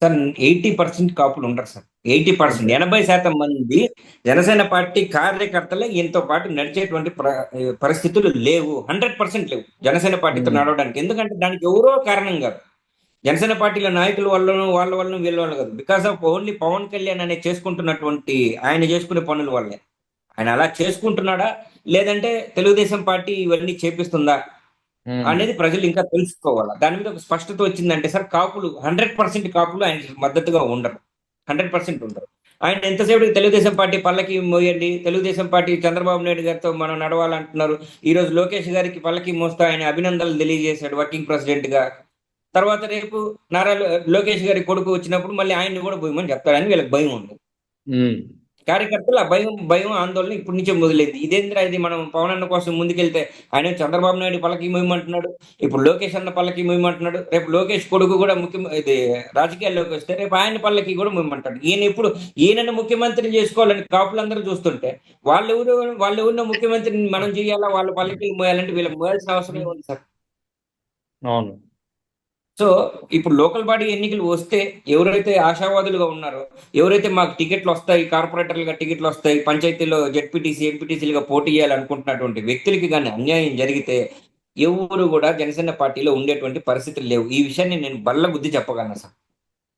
Sir 80% కాపులు ఉండరు sir. 80% okay. 80% మంది జనసేన పార్టీ కార్యకర్తలే ఈయనతో పాటు నడిచేటువంటి పరిస్థితులు లేవు. 100% లేవు జనసేన పార్టీతో హ్మ్. నడవడానికి. ఎందుకంటే దానికి ఎవరో కారణం కాదు. జనసేన పార్టీలో నాయకుల వల్లనో, వాళ్ళ వల్లనో, వీళ్ళ వల్ల కాదు. Because of only Pawan Kalyan అనే చేసుకుంటున్నటువంటి ఆయన చేసుకునే పనుల వల్లే. ఆయన అలా చేసుకుంటున్నాడా? లేదంటే తెలుగుదేశం పార్టీ ఇవన్నీ చేపిస్తుందా? హ్మ్. అనేది ప్రజలు ఇంకా తెలుసుకోవాలి. దాని మీద ఒక స్పష్టత వచ్చిందంటే సార్ కాపులు 100% కాపులు ఆయనకి మద్దతుగా ఉండరు. 100% ఉండరు. ఆయన ఎంతసేపటికి తెలుగుదేశం పార్టీ పల్లకి మోయండి, తెలుగుదేశం పార్టీ చంద్రబాబు నాయుడు గారితో మనం నడవాలంటున్నారు. ఈరోజు లోకేష్ గారికి పల్లకి మోస్తూ ఆయన అభినందనలు తెలియజేశాడు వర్కింగ్ ప్రెసిడెంట్‌గా. తర్వాత రేపు నారా లోకేష్ గారి కొడుకు వచ్చినప్పుడు మళ్ళీ ఆయన్ని కూడా బోయమని చెప్తాడని వీళ్ళకి భయం ఉంది. హ్మ్. కార్యకర్తలు ఆ భయం, భయం, ఆందోళన ఇప్పటి నుంచే మొదలైంది. ఇదేందిరా ఇది మనం పవన్ అన్న కోసం ముందుకెళ్తే ఆయన చంద్రబాబు నాయుడు పల్లకి మోయమంటున్నాడు. ఇప్పుడు లోకేష్ అన్న పల్లకి మోయమంటున్నాడు. రేపు లోకేష్ కొడుకు కూడా ఇది రాజకీయాల్లోకి వస్తే రేపు ఆయన పల్లకి కూడా మోయమంటాడు. ఈయనను ముఖ్యమంత్రిని చేసుకోవాలని కాపులందరూ చూస్తుంటే వాళ్ళెవరినో ముఖ్యమంత్రిని మనం చేయాలా, వాళ్ళ పల్లకీలు మోయాలంటే వీళ్ళకి మోయాల్సిన అవసరం ఏముంది సార్? అవును. సో, ఇప్పుడు లోకల్ బాడీ ఎన్నికలు వస్తే ఎవరైతే ఆశావాదులుగా ఉన్నారో, ఎవరైతే మాకు టికెట్లొస్తాయి, కార్పొరేటర్లుగా టికెట్లొస్తాయి, పంచాయతీలో జెడ్పీటీసీ, ఎంపీటీసీలుగా పోటీ చేయాలనుకుంటున్నటువంటి వ్యక్తులకి గాని అన్యాయం జరిగితే, ఎవ్వరు గూడా జనసేన పార్టీలో ఉండేటువంటి పరిస్థితులు లేవు. ఈ విషయాన్ని నేను బల్లగుద్ది చెప్పగలను sir.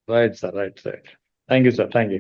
Right sir. Right. Right. Thank you sir. Thank you.